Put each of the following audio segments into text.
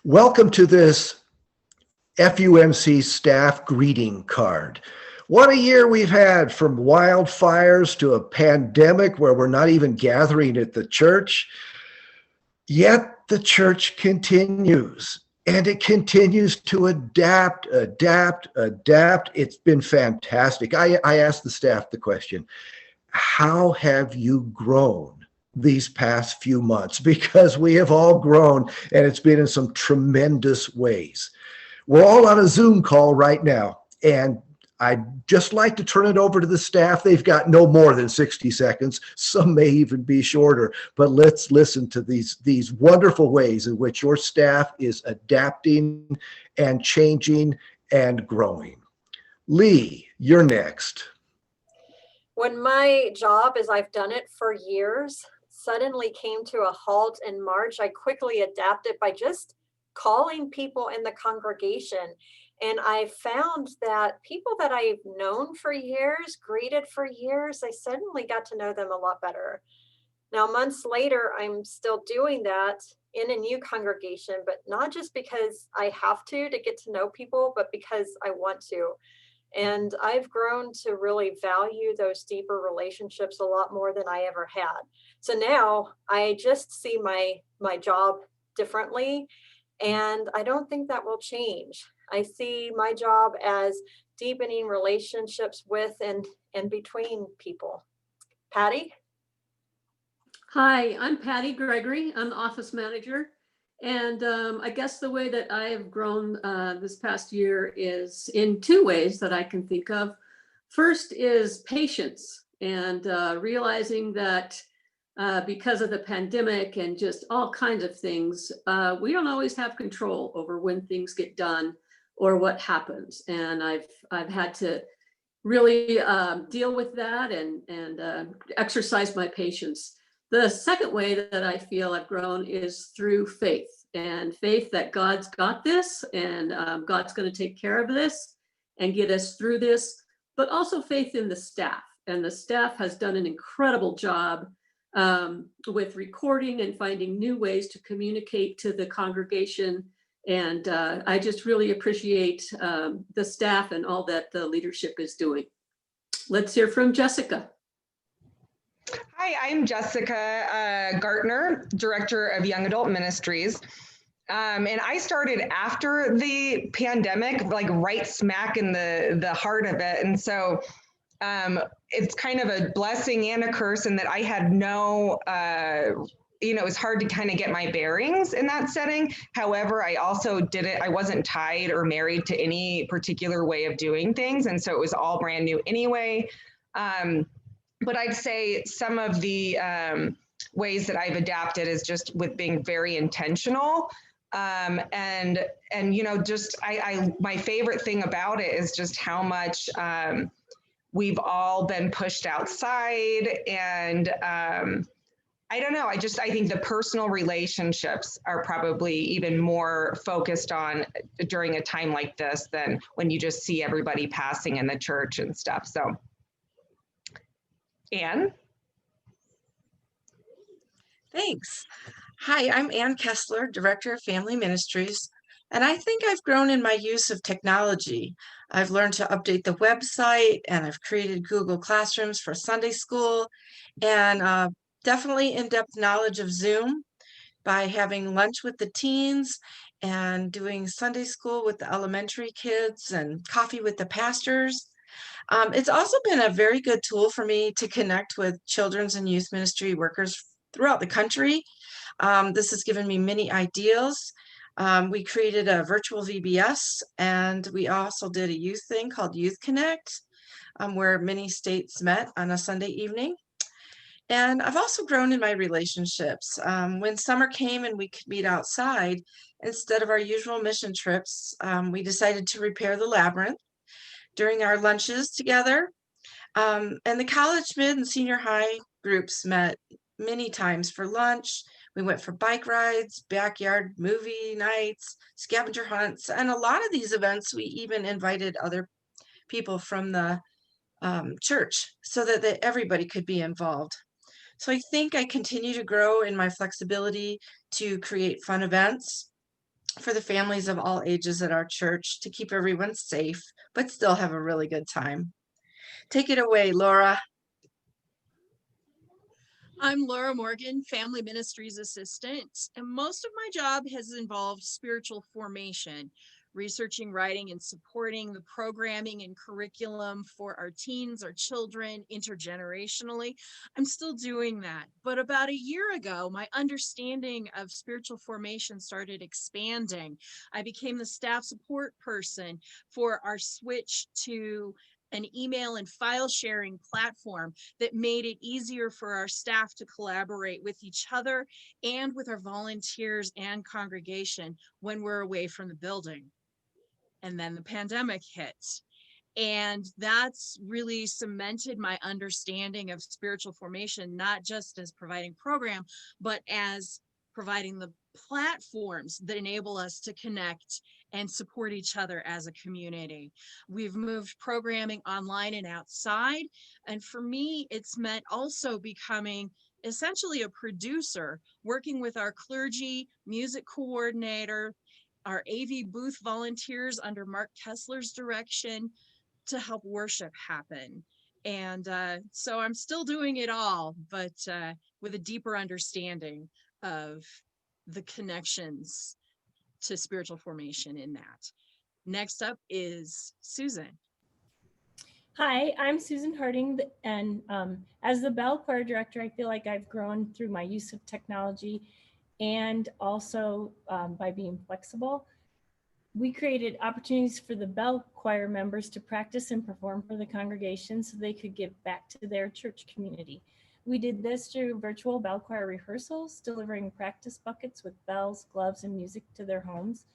Welcome to this FUMC staff greeting card. What a year we've had, from wildfires to a pandemic where we're not even gathering at the church. Yet the church continues, and it continues to adapt. It's been fantastic. I asked the staff the question, how have you grown these past few months? Because we have all grown, and it's been in some tremendous ways. We're all on a Zoom call right now, and I'd just like to turn it over to the staff. They've got no more than 60 seconds. Some may even be shorter, but let's listen to these wonderful ways in which your staff is adapting and changing and growing. Lee, you're next. When my job, as I've done it for years, suddenly came to a halt in March, I quickly adapted by just calling people in the congregation. And I found that people that I've known for years, greeted for years, I suddenly got to know them a lot better. Now, months later, I'm still doing that in a new congregation, but not just because I have to get to know people, but because I want to. And I've grown to really value those deeper relationships a lot more than I ever had. So now I just see my job differently, and I don't think that will change. I see my job as deepening relationships with and between people. Patty? Hi, I'm Patty Gregory. I'm the office manager. And I guess the way that I have grown this past year is in two ways that I can think of. First is patience, and realizing that because of the pandemic and just all kinds of things, we don't always have control over when things get done or what happens. And I've had to really deal with that and exercise my patience. The second way that I feel I've grown is through faith, and faith that God's got this, and God's going to take care of this and get us through this, but also faith in the staff. And the staff has done an incredible job with recording and finding new ways to communicate to the congregation. And I just really appreciate the staff and all that the leadership is doing. Let's hear from Jessica. Hi, I'm Jessica Gartner, Director of Young Adult Ministries. And I started after the pandemic, like right smack in the heart of it. And so it's kind of a blessing and a curse in that I had no, it was hard to kind of get my bearings in that setting. However, I also I wasn't tied or married to any particular way of doing things. And so it was all brand new anyway. But I'd say some of the ways that I've adapted is just with being very intentional. And just my favorite thing about it is just how much we've all been pushed outside. And I don't know, I think the personal relationships are probably even more focused on during a time like this than when you just see everybody passing in the church and stuff. So. Anne? Thanks. Hi, I'm Ann Kessler, Director of Family Ministries, and I think I've grown in my use of technology. I've learned to update the website, and I've created Google Classrooms for Sunday school, and definitely in-depth knowledge of Zoom by having lunch with the teens and doing Sunday school with the elementary kids and coffee with the pastors. It's also been a very good tool for me to connect with children's and youth ministry workers throughout the country. This has given me many ideas. We created a virtual VBS, and we also did a youth thing called Youth Connect, where many states met on a Sunday evening. And I've also grown in my relationships. When summer came and we could meet outside, instead of our usual mission trips, we decided to repair the labyrinth during our lunches together. And the college, mid, and senior high groups met many times for lunch. We went for bike rides, backyard movie nights, scavenger hunts, and a lot of these events, we even invited other people from the church so that everybody could be involved. So I think I continue to grow in my flexibility to create fun events for the families of all ages at our church to keep everyone safe, but still have a really good time. Take it away, Laura. I'm Laura Morgan, Family Ministries Assistant, and most of my job has involved spiritual formation, researching, writing, and supporting the programming and curriculum for our teens, our children, intergenerationally. I'm still doing that. But about a year ago, my understanding of spiritual formation started expanding. I became the staff support person for our switch to an email and file sharing platform that made it easier for our staff to collaborate with each other and with our volunteers and congregation when we're away from the building. And then the pandemic hit. And that's really cemented my understanding of spiritual formation, not just as providing program, but as providing the platforms that enable us to connect and support each other as a community. We've moved programming online and outside. And for me, it's meant also becoming essentially a producer, working with our clergy, music coordinator, our AV booth volunteers under Mark Kessler's direction to help worship happen. And so I'm still doing it all, but with a deeper understanding of the connections to spiritual formation in that. Next up is Susan. Hi, I'm Susan Harding, and as the Bell Choir Director, I feel like I've grown through my use of technology and also by being flexible. We created opportunities for the Bell Choir members to practice and perform for the congregation so they could give back to their church community. We did this through virtual Bell Choir rehearsals, delivering practice buckets with bells, gloves, and music to their homes.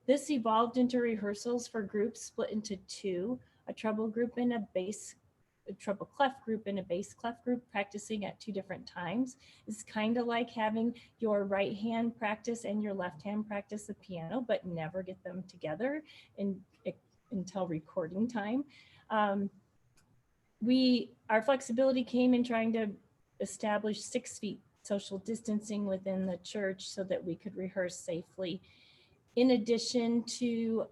This evolved into rehearsals for groups split into two, a treble group and a treble clef group and a bass clef group, practicing at two different times. It's kind of like having your right hand practice and your left hand practice the piano, but never get them together until recording time. Our flexibility came in trying to establish 6 feet social distancing within the church so that we could rehearse safely. In addition to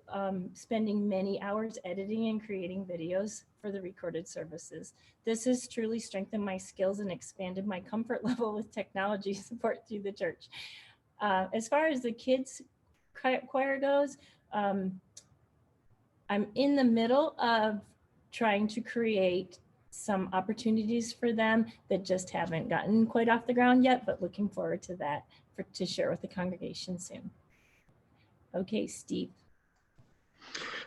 spending many hours editing and creating videos for the recorded services. This has truly strengthened my skills and expanded my comfort level with technology support through the church. As far as the kids choir goes, I'm in the middle of trying to create some opportunities for them that just haven't gotten quite off the ground yet, but looking forward to that to share with the congregation soon. Okay, Steve.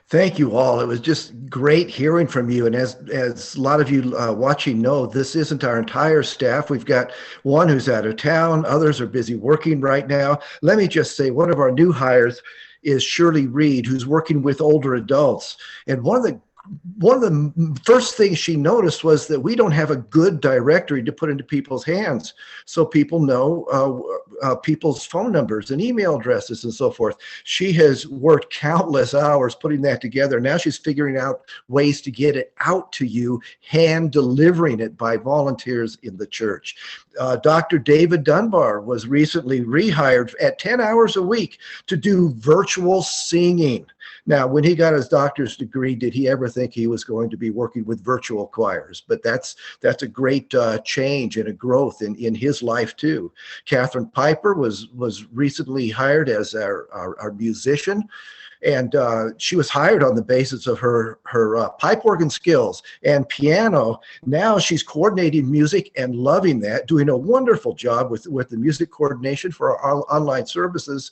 Thank you all. It was just great hearing from you. And as a lot of you watching know, this isn't our entire staff. We've got one who's out of town. Others are busy working right now. Let me just say, one of our new hires is Shirley Reed, who's working with older adults. And one of the first things she noticed was that we don't have a good directory to put into people's hands so people know people's phone numbers and email addresses and so forth. She has worked countless hours putting that together. Now she's figuring out ways to get it out to you, hand delivering it by volunteers in the church. Dr. David Dunbar was recently rehired at 10 hours a week to do virtual singing. Now, when he got his doctor's degree, did he ever think he was going to be working with virtual choirs? But that's a great change and a growth in his life too. Catherine Piper was recently hired as our musician. And she was hired on the basis of her pipe organ skills and piano. Now she's coordinating music and loving that, doing a wonderful job with the music coordination for our online services.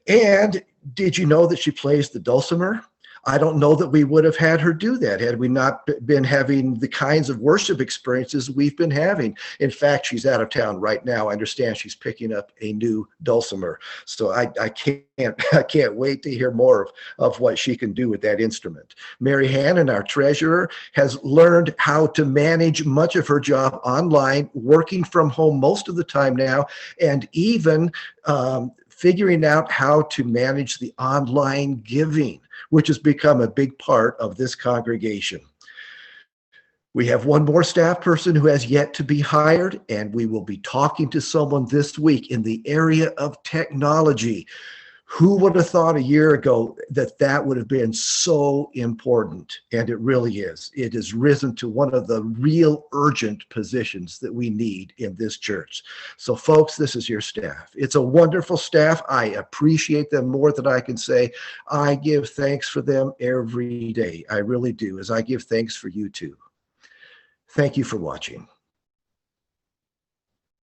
And did you know that she plays the dulcimer? I don't know that we would have had her do that had we not been having the kinds of worship experiences we've been having. In fact, she's out of town right now. I understand she's picking up a new dulcimer. So I can't wait to hear more of what she can do with that instrument. Mary Hannon, our treasurer, has learned how to manage much of her job online, working from home most of the time now, and even figuring out how to manage the online giving, which has become a big part of this congregation. We have one more staff person who has yet to be hired, and we will be talking to someone this week in the area of technology. Who would have thought a year ago that that would have been so important? And it really is. It has risen to one of the real urgent positions that we need in this church. So folks, this is your staff. It's a wonderful staff. I appreciate them more than I can say. I give thanks for them every day. I really do, as I give thanks for you too. Thank you for watching.